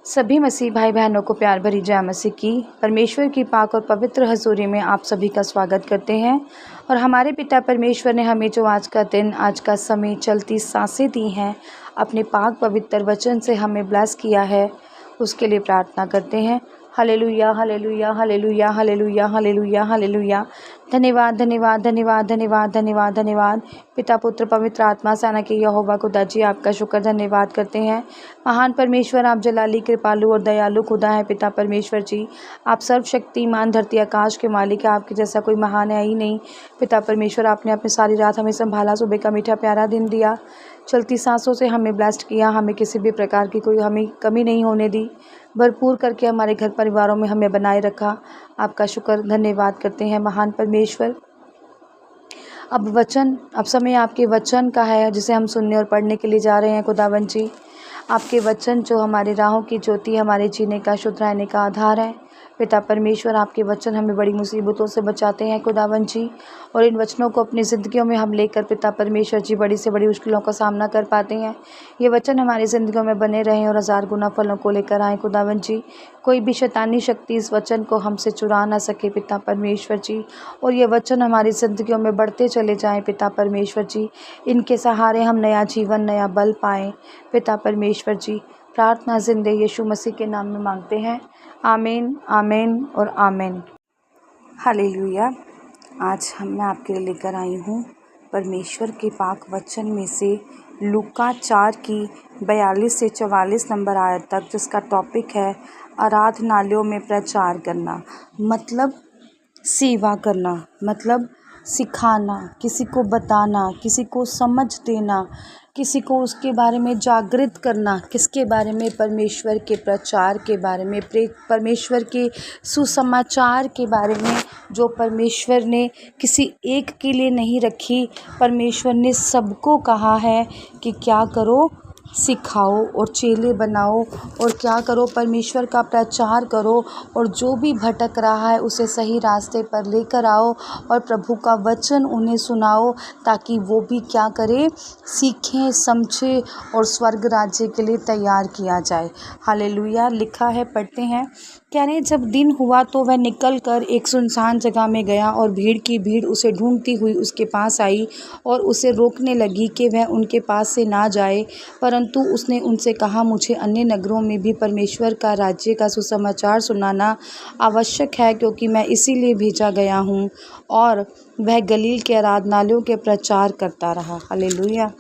सभी मसीह भाई बहनों को प्यार भरी जय मसीह की। परमेश्वर की पाक और पवित्र हजूरी में आप सभी का स्वागत करते हैं। और हमारे पिता परमेश्वर ने हमें जो आज का दिन, आज का समय, चलती सांसें दी हैं, अपने पाक पवित्र वचन से हमें ब्लेस किया है, उसके लिए प्रार्थना करते हैं। Hallelujah, hallelujah, hallelujah, hallelujah, hallelujah, hallelujah. धन्यवाद, धन्यवाद, धन्यवाद, धन्यवाद, धन्यवाद, धन्यवाद। पिता, पुत्र, पवित्र आत्मा सेना के यहोवा खुदा जी, आपका शुक्र धन्यवाद करते हैं। महान परमेश्वर, आप जलाली, कृपालु और दयालु खुदा है। पिता परमेश्वर जी, आप सर्वशक्तिमान, धरती आकाश के मालिक है। आपके जैसा कोई महान है ही नहीं। पिता परमेश्वर, आपने अपनी सारी रात हमें संभाला, सुबह का मीठा प्यारा दिन दिया, चलती सांसों से हमें ब्लेस्ड किया, हमें किसी भी प्रकार की कोई हमें कमी नहीं होने दी, भरपूर करके हमारे घर परिवारों में हमें बनाए रखा। आपका शुक्र धन्यवाद करते हैं महान परमेश्वर। अब समय आपके वचन का है, जिसे हम सुनने और पढ़ने के लिए जा रहे हैं। खुदावंद जी, आपके वचन जो हमारे राहों की ज्योति, हमारे जीने का, शुद्ध रहने का आधार है। पिता परमेश्वर, आपके वचन हमें बड़ी मुसीबतों से बचाते हैं खुदावंद जी, और इन वचनों को अपनी ज़िंदगियों में हम लेकर पिता परमेश्वर जी बड़ी से बड़ी मुश्किलों का सामना कर पाते हैं। ये वचन हमारी ज़िंदगियों में बने रहें और 1000 गुना फलों को लेकर आएँ खुदावंद जी। कोई भी शैतानी शक्ति इस वचन को हमसे चुरा ना सके पिता परमेश्वर जी, और ये वचन हमारी ज़िंदगियों में बढ़ते चले जाएँ पिता परमेश्वर जी। इनके सहारे हम नया जीवन, नया बल पाएँ पिता परमेश्वर जी। प्रार्थना जिंदे यीशु मसीह के नाम में मांगते हैं, आमीन, आमीन और आमीन। हालेलुया। आज मैं आपके लिए लेकर आई हूँ परमेश्वर के पाक वचन में से लूका 4 की 42 से 44 नंबर आयत तक, जिसका टॉपिक है आराधनालयों में प्रचार करना, मतलब सेवा करना, मतलब सिखाना, किसी को बताना, किसी को समझ देना, किसी को उसके बारे में जागृत करना। किसके बारे में? परमेश्वर के प्रचार के बारे में, परमेश्वर के सुसमाचार के बारे में, जो परमेश्वर ने किसी एक के लिए नहीं रखी। परमेश्वर ने सबको कहा है कि क्या करो, सिखाओ और चेले बनाओ, और क्या करो, परमेश्वर का प्रचार करो, और जो भी भटक रहा है उसे सही रास्ते पर लेकर आओ, और प्रभु का वचन उन्हें सुनाओ, ताकि वो भी क्या करे, सीखें, समझे और स्वर्ग राज्य के लिए तैयार किया जाए। हालेलुया। लिखा है, पढ़ते हैं। कह रहे, जब दिन हुआ तो वह निकल कर एक सुनसान जगह में गया, और भीड़ की भीड़ उसे ढूंढती हुई उसके पास आई और उसे रोकने लगी कि वह उनके पास से ना जाए। परंतु उसने उनसे कहा, मुझे अन्य नगरों में भी परमेश्वर का राज्य का सुसमाचार सुनाना आवश्यक है, क्योंकि मैं इसीलिए भेजा गया हूँ। और वह गलील के आराधनालयों के प्रचार करता रहा। हालेलुया।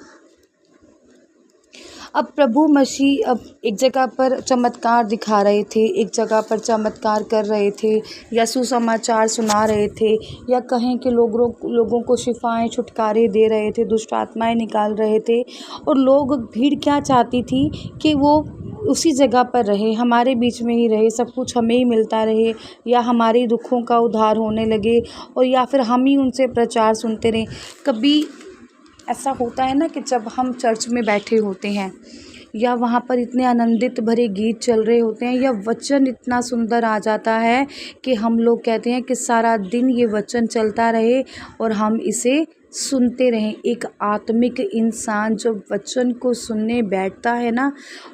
अब प्रभु मसीह अब एक जगह पर चमत्कार दिखा रहे थे, एक जगह पर चमत्कार कर रहे थे, या सुसमाचार सुना रहे थे, या कहें कि लोगों को शिफाएं, छुटकारे दे रहे थे, दुष्ट आत्माएं निकाल रहे थे। और भीड़ क्या चाहती थी कि वो उसी जगह पर रहे, हमारे बीच में ही रहे, सब कुछ हमें ही मिलता रहे, या हमारे दुखों का उद्धार होने लगे, और या फिर हम ही उनसे प्रचार सुनते रहें। कभी ऐसा होता है ना कि जब हम चर्च में बैठे होते हैं, या वहाँ पर इतने आनंदित भरे गीत चल रहे होते हैं, या वचन इतना सुंदर आ जाता है कि हम लोग कहते हैं कि सारा दिन ये वचन चलता रहे और हम इसे सुनते रहें। एक आत्मिक इंसान जब वचन को सुनने बैठता है ना,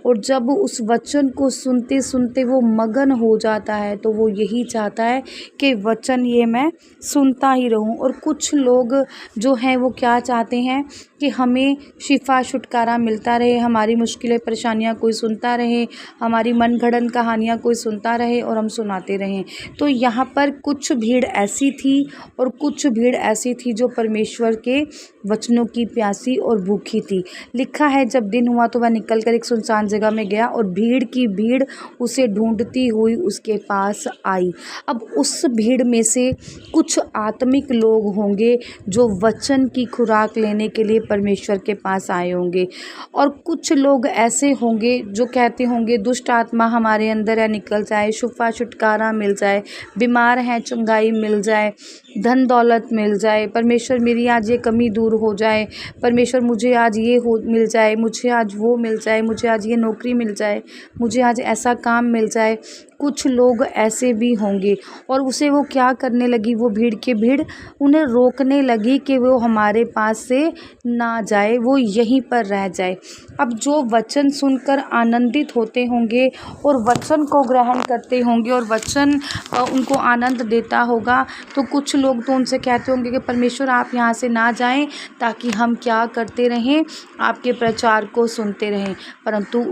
और जब उस वचन को सुनते सुनते वो मगन हो जाता है, तो वो यही चाहता है कि वचन ये मैं सुनता ही रहूं। और कुछ लोग जो हैं वो क्या चाहते हैं कि हमें शिफा, छुटकारा मिलता रहे, हमारी मुश्किलें, परेशानियां कोई सुनता रहे, हमारी मनगढ़ंत कहानियां कोई सुनता रहे और हम सुनाते रहें। तो यहाँ पर कुछ भीड़ ऐसी थी और कुछ भीड़ ऐसी थी जो परमेश्वर के वचनों की प्यासी और भूखी थी। लिखा है, जब दिन हुआ तो वह निकलकर एक सुनसान जगह में गया, और भीड़ की भीड़ उसे ढूंढती हुई उसके पास आई। अब उस भीड़ में से कुछ आत्मिक लोग होंगे जो वचन की खुराक लेने के लिए परमेश्वर के पास आए होंगे, और कुछ लोग ऐसे होंगे जो कहते होंगे, दुष्ट आत्मा हमारे अंदर है, निकल जाए, शिफा, छुटकारा मिल जाए, बीमार हैं, चंगाई मिल जाए, धन दौलत मिल जाए, परमेश्वर मेरी आज ये कमी दूर हो जाए, परमेश्वर मुझे आज ये हो मिल जाए, मुझे आज वो मिल जाए, मुझे आज ये नौकरी मिल जाए, मुझे आज ऐसा काम मिल जाए। कुछ लोग ऐसे भी होंगे और उसे वो क्या करने लगी, वो भीड़ के भीड़ उन्हें रोकने लगी कि वो हमारे पास से ना जाए, वो यहीं पर रह जाए। अब जो वचन सुनकर आनंदित होते होंगे और वचन को ग्रहण करते होंगे और वचन उनको आनंद देता होगा, तो कुछ लोग तो उनसे कहते होंगे कि परमेश्वर आप यहाँ से ना जाएं, ताकि हम क्या करते रहें, आपके प्रचार को सुनते रहें। परंतु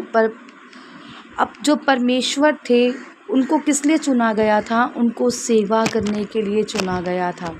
अब जो परमेश्वर थे उनको किस लिए चुना गया था? उनको सेवा करने के लिए चुना गया था।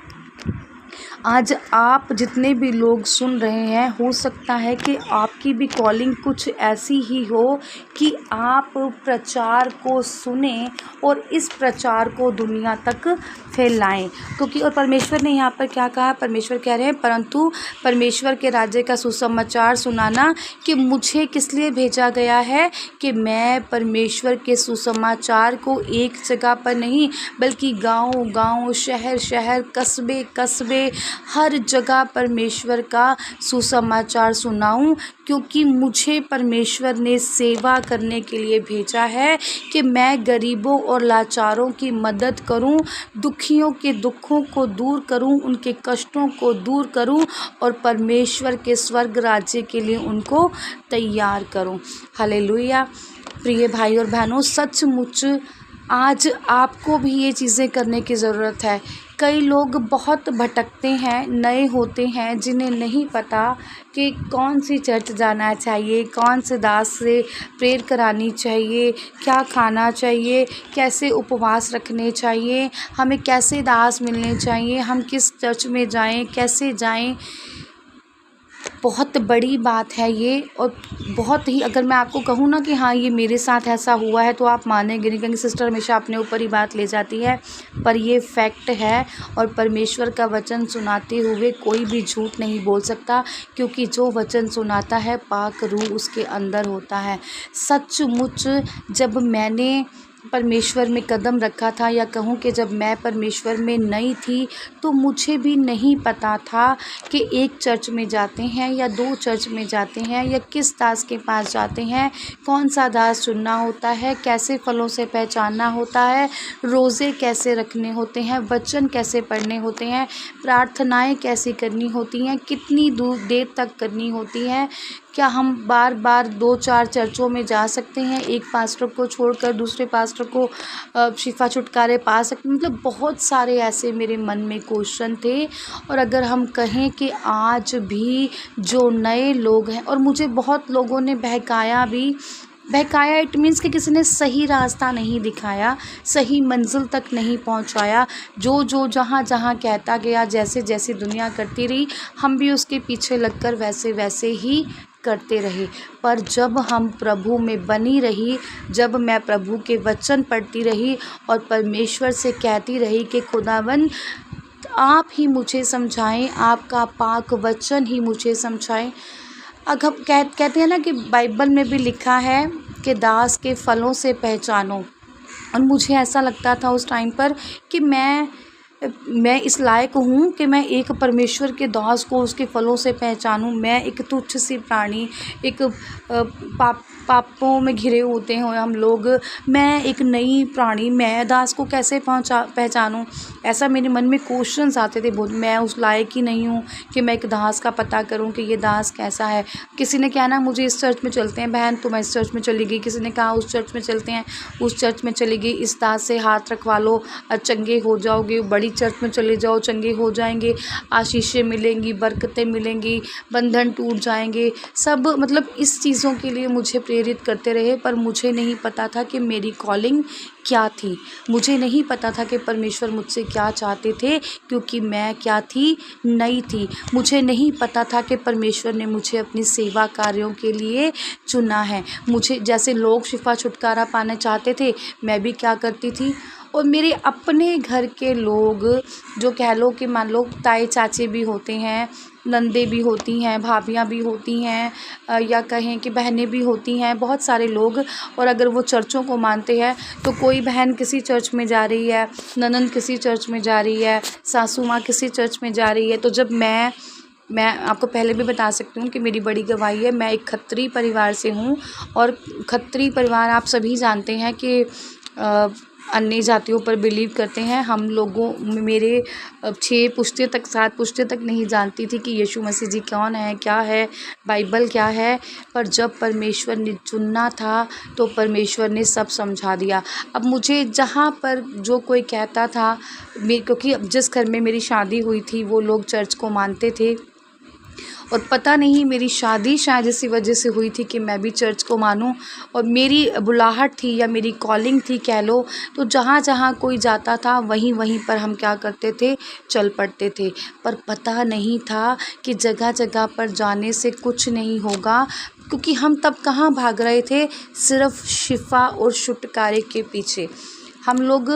आज आप जितने भी लोग सुन रहे हैं, हो सकता है कि आपकी भी कॉलिंग कुछ ऐसी ही हो कि आप प्रचार को सुने और इस प्रचार को दुनिया तक फैलाएं। क्योंकि और परमेश्वर ने यहाँ पर क्या कहा? परमेश्वर कह रहे हैं, परंतु परमेश्वर के राज्य का सुसमाचार सुनाना, कि मुझे किस लिए भेजा गया है कि मैं परमेश्वर के सुसमाचार को एक जगह पर नहीं, बल्कि गांव-गांव, शहर-शहर, कस्बे-कस्बे, हर जगह परमेश्वर का सुसमाचार सुनाऊं। क्योंकि मुझे परमेश्वर ने सेवा करने के लिए भेजा है कि मैं गरीबों और लाचारों की मदद करूं, दुखियों के दुखों को दूर करूं, उनके कष्टों को दूर करूं और परमेश्वर के स्वर्ग राज्य के लिए उनको तैयार करूं। हालेलुया। प्रिय भाई और बहनों, सचमुच आज आपको भी ये चीज़ें करने की ज़रूरत है। कई लोग बहुत भटकते हैं, नए होते हैं, जिन्हें नहीं पता कि कौन सी चर्च जाना चाहिए, कौन से दास से प्रेयर करानी चाहिए, क्या खाना चाहिए, कैसे उपवास रखने चाहिए, हमें कैसे दास मिलने चाहिए, हम किस चर्च में जाएं, कैसे जाएं। बहुत बड़ी बात है ये, और बहुत ही, अगर मैं आपको कहूँ ना कि हाँ ये मेरे साथ ऐसा हुआ है, तो आप मानेंगे नहीं, क्योंकि सिस्टर हमेशा अपने ऊपर ही बात ले जाती है, पर ये फैक्ट है। और परमेश्वर का वचन सुनाते हुए कोई भी झूठ नहीं बोल सकता, क्योंकि जो वचन सुनाता है पाक रूह उसके अंदर होता है। सचमुच जब मैंने परमेश्वर में कदम रखा था, या कहूँ कि जब मैं परमेश्वर में नई थी, तो मुझे भी नहीं पता था कि एक चर्च में जाते हैं या 2 चर्च में जाते हैं, या किस दास के पास जाते हैं, कौन सा दास चुनना होता है, कैसे फलों से पहचानना होता है, रोज़े कैसे रखने होते हैं, वचन कैसे पढ़ने होते हैं, प्रार्थनाएं कैसे करनी होती हैं, कितनी देर तक करनी होती हैं, क्या हम बार बार 2-4 चर्चों में जा सकते हैं, एक पास्टर को छोड़कर दूसरे पास्टर को शिफा छुटकारे पा सकते, मतलब बहुत सारे ऐसे मेरे मन में क्वेश्चन थे। और अगर हम कहें कि आज भी जो नए लोग हैं, और मुझे बहुत लोगों ने बहकाया, इट मीन्स कि किसी ने सही रास्ता नहीं दिखाया, सही मंजिल तक नहीं पहुंचाया। जो जहाँ जहाँ कहता गया, जैसे जैसे दुनिया करती रही, हम भी उसके पीछे लगकर वैसे वैसे ही करते रहे। पर जब हम प्रभु में बनी रही, जब मैं प्रभु के वचन पढ़ती रही और परमेश्वर से कहती रही कि खुदावन आप ही मुझे समझाएं, आपका पाक वचन ही मुझे समझाएं। अगर कहते हैं ना कि बाइबल में भी लिखा है कि दास के फलों से पहचानो, और मुझे ऐसा लगता था उस टाइम पर कि मैं इस लायक हूँ कि मैं एक परमेश्वर के दास को उसके फलों से पहचानूँ। मैं एक तुच्छ सी प्राणी, एक पापों में घिरे होते हैं हम लोग, मैं एक नई प्राणी, मैं दास को कैसे पहचानूँ। ऐसा मेरे मन में क्वेश्चंस आते थे बहुत। मैं उस लायक ही नहीं हूँ कि मैं एक दास का पता करूँ कि ये दास कैसा है। किसी ने कहना मुझे इस चर्च में चलते हैं बहन, तो मैं इस चर्च में चली गई। किसी ने कहा उस चर्च में चलते हैं, उस चर्च में चली गई। इस दास से हाथ रखवा लो, चंगे हो जाओगे। बड़ी चर्च में चले जाओ, चंगे हो जाएंगे, आशीषें मिलेंगी, बरकतें मिलेंगी, बंधन टूट जाएंगे। सब मतलब इस चीज़ों के लिए मुझे प्रेरित करते रहे, पर मुझे नहीं पता था कि मेरी कॉलिंग क्या थी। मुझे नहीं पता था कि परमेश्वर मुझसे क्या चाहते थे, क्योंकि मैं क्या थी, नई थी। मुझे नहीं पता था कि परमेश्वर ने मुझे अपनी सेवा कार्यों के लिए चुना है। मुझे जैसे लोग शिफा छुटकारा पाना चाहते थे, मैं भी क्या करती थी। और मेरे अपने घर के लोग, जो कह लो कि मान लो ताए चाचे भी होते हैं, नंदे भी होती हैं, भाभियाँ भी होती हैं, या कहें कि बहनें भी होती हैं, बहुत सारे लोग। और अगर वो चर्चों को मानते हैं तो कोई बहन किसी चर्च में जा रही है, ननंद किसी चर्च में जा रही है, सासू माँ किसी चर्च में जा रही है। तो जब मैं आपको पहले भी बता सकती हूँ कि मेरी बड़ी गवाही है, मैं एक खत्री परिवार से हूँ। और खत्री परिवार आप सभी जानते हैं कि अन्य जातियों पर बिलीव करते हैं। हम लोगों मेरे 6 पुश्ते तक 7 पुश्ते तक नहीं जानती थी कि यीशु मसीह जी कौन है, क्या है, बाइबल क्या है। पर जब परमेश्वर ने चुनना था तो परमेश्वर ने सब समझा दिया। अब मुझे जहाँ पर जो कोई कहता था, क्योंकि जिस घर में मेरी शादी हुई थी वो लोग चर्च को मानते थे, और पता नहीं मेरी शादी शायद इसी वजह से हुई थी कि मैं भी चर्च को मानूं, और मेरी बुलाहट थी या मेरी कॉलिंग थी कह लो। तो जहाँ जहाँ कोई जाता था वहीं वहीं पर हम क्या करते थे, चल पड़ते थे। पर पता नहीं था कि जगह जगह पर जाने से कुछ नहीं होगा, क्योंकि हम तब कहाँ भाग रहे थे, सिर्फ शिफा और छुटकारे के पीछे। हम लोग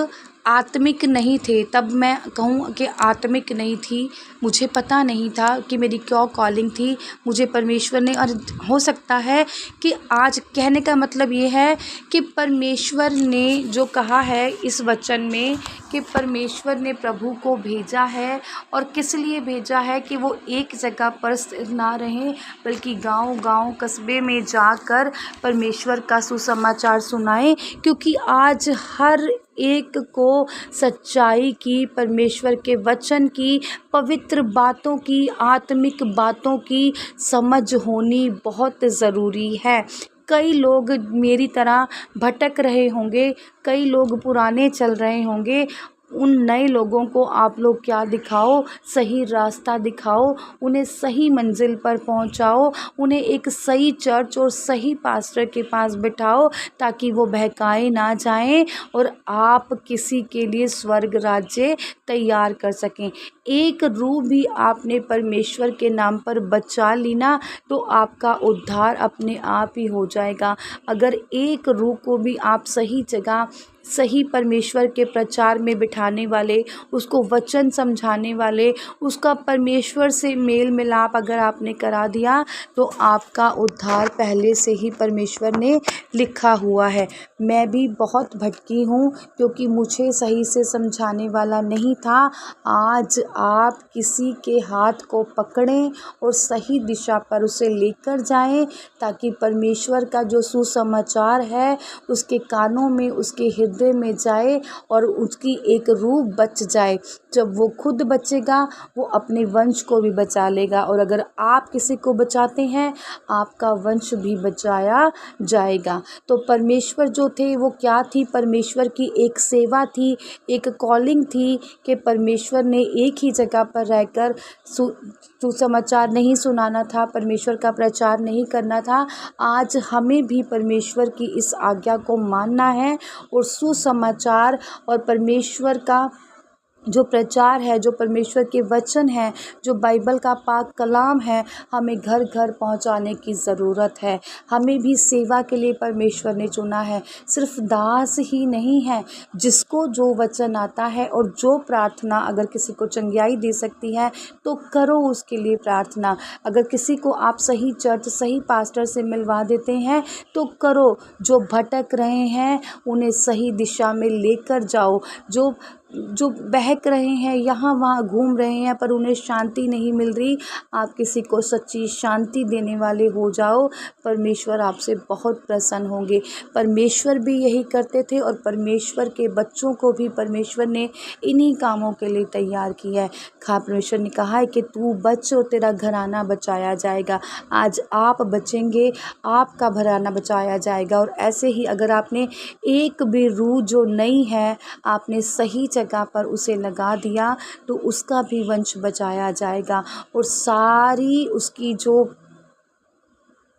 आत्मिक नहीं थे। तब मैं कहूँ कि आत्मिक नहीं थी। मुझे पता नहीं था कि मेरी क्या कॉलिंग थी। मुझे परमेश्वर ने, और हो सकता है कि आज कहने का मतलब ये है कि परमेश्वर ने जो कहा है इस वचन में कि परमेश्वर ने प्रभु को भेजा है, और किस लिए भेजा है कि वो एक जगह पर स्थिर ना रहें, बल्कि गांव-गांव कस्बे में जाकर परमेश्वर का सुसमाचार सुनाएं। क्योंकि आज हर एक को सच्चाई की, परमेश्वर के वचन की, पवित्र बातों की, आत्मिक बातों की समझ होनी बहुत ज़रूरी है। कई लोग मेरी तरह भटक रहे होंगे, कई लोग पुराने चल रहे होंगे। उन नए लोगों को आप लोग क्या दिखाओ, सही रास्ता दिखाओ, उन्हें सही मंजिल पर पहुंचाओ, उन्हें एक सही चर्च और सही पास्टर के पास बिठाओ, ताकि वो बहकाए ना जाएं और आप किसी के लिए स्वर्ग राज्य तैयार कर सकें। एक रूह भी आपने परमेश्वर के नाम पर बचा ली ना, तो आपका उद्धार अपने आप ही हो जाएगा। अगर एक रूह को भी आप सही जगह, सही परमेश्वर के प्रचार में बिठाने वाले, उसको वचन समझाने वाले, उसका परमेश्वर से मेल मिलाप अगर आपने करा दिया, तो आपका उद्धार पहले से ही परमेश्वर ने लिखा हुआ है। मैं भी बहुत भटकी हूँ, क्योंकि मुझे सही से समझाने वाला नहीं था। आज आप किसी के हाथ को पकड़ें और सही दिशा पर उसे लेकर जाएं, ताकि परमेश्वर का जो सुसमाचार है उसके कानों में, उसके हृदय में जाए और उसकी एक रूह बच जाए। जब वो खुद बचेगा, वो अपने वंश को भी बचा लेगा, और अगर आप किसी को बचाते हैं, आपका वंश भी बचाया जाएगा। तो परमेश्वर जो थे वो क्या थी, परमेश्वर की एक सेवा थी, एक कॉलिंग थी कि परमेश्वर ने एक ही जगह पर रहकर सुसमाचार नहीं सुनाना था, परमेश्वर का प्रचार नहीं करना था। आज हमें भी परमेश्वर की इस आज्ञा को मानना है, और सुसमाचार और परमेश्वर का जो प्रचार है, जो परमेश्वर के वचन हैं, जो बाइबल का पाक कलाम है, हमें घर घर पहुंचाने की ज़रूरत है। हमें भी सेवा के लिए परमेश्वर ने चुना है। सिर्फ दास ही नहीं है, जिसको जो वचन आता है और जो प्रार्थना अगर किसी को चंगियाई दे सकती है तो करो उसके लिए प्रार्थना। अगर किसी को आप सही चर्च, सही पास्टर से मिलवा देते हैं तो करो। जो भटक रहे हैं उन्हें सही दिशा में लेकर जाओ। जो बहक रहे हैं, यहाँ वहाँ घूम रहे हैं पर उन्हें शांति नहीं मिल रही, आप किसी को सच्ची शांति देने वाले हो जाओ। परमेश्वर आपसे बहुत प्रसन्न होंगे। परमेश्वर भी यही करते थे, और परमेश्वर के बच्चों को भी परमेश्वर ने इन्हीं कामों के लिए तैयार किया है। परमेश्वर ने कहा है कि तू बच और तेरा घराना बचाया जाएगा। आज आप बचेंगे, आपका घराना बचाया जाएगा। और ऐसे ही अगर आपने एक भी रूह जो नई है, आपने सही जगह पर उसे लगा दिया, तो उसका भी वंश बचाया जाएगा, और सारी उसकी जो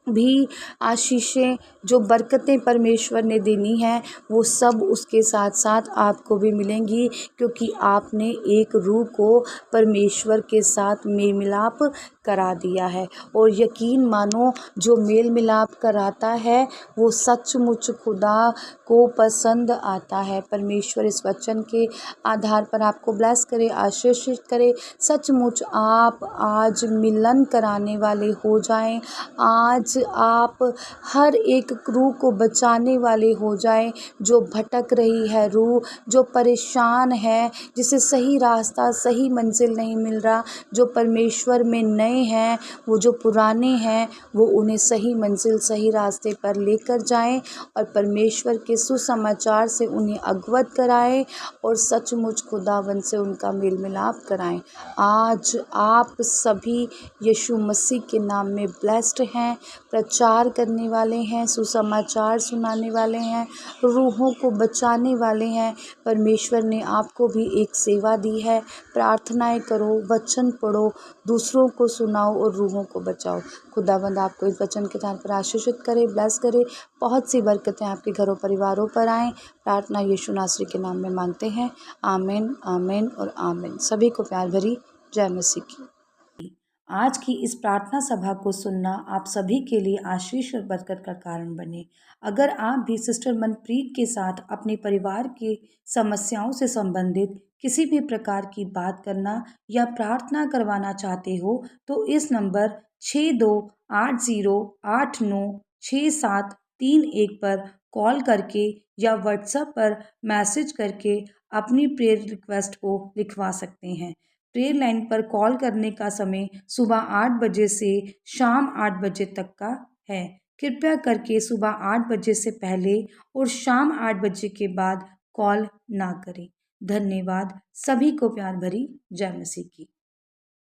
भी आशीषें, जो बरकतें परमेश्वर ने देनी हैं, वो सब उसके साथ साथ आपको भी मिलेंगी, क्योंकि आपने एक रूह को परमेश्वर के साथ मेल मिलाप करा दिया है। और यकीन मानो जो मेल मिलाप कराता है वो सचमुच खुदा को पसंद आता है। परमेश्वर इस वचन के आधार पर आपको ब्लेस करे, आशीषित करे। सचमुच आप आज मिलन कराने वाले हो जाएं। आज आप हर एक रूह को बचाने वाले हो जाएं। जो भटक रही है रूह, जो परेशान है, जिसे सही रास्ता सही मंजिल नहीं मिल रहा, जो परमेश्वर में नए हैं, वो जो पुराने हैं, वो उन्हें सही मंजिल सही रास्ते पर लेकर जाएं और परमेश्वर के सुसमाचार से उन्हें अवगत कराएं और सचमुच खुदावन से उनका मेल मिलाप कराएं। आज आप सभी यीशु मसीह के नाम में ब्लेस्ड हैं, प्रचार करने वाले हैं, सुसमाचार सुनाने वाले हैं, रूहों को बचाने वाले हैं। परमेश्वर ने आपको भी एक सेवा दी है, प्रार्थनाएं करो, वचन पढ़ो, दूसरों को सुनाओ और रूहों को बचाओ। खुदावंद आपको इस वचन के आधार पर आशीषित करे, ब्लेस करे। बहुत सी बरकतें आपके घरों परिवारों पर आएँ। प्रार्थना यीशु नासरी के नाम में मांगते हैं। आमीन, आमीन और आमीन। सभी को प्यार भरी जय मसीह की। आज की इस प्रार्थना सभा को सुनना आप सभी के लिए आशीष और बरकत का कारण बने। अगर आप भी सिस्टर मनप्रीत के साथ अपने परिवार की समस्याओं से संबंधित किसी भी प्रकार की बात करना या प्रार्थना करवाना चाहते हो तो इस नंबर 6280896731 पर कॉल करके या व्हाट्सएप पर मैसेज करके अपनी प्रेयर रिक्वेस्ट को लिखवा सकते हैं। प्रेयर लाइन पर कॉल करने का समय सुबह 8 बजे से शाम 8 बजे तक का है। कृपया करके सुबह 8 बजे से पहले और शाम 8 बजे के बाद कॉल ना करें। धन्यवाद। सभी को प्यार भरी जय मसीह की।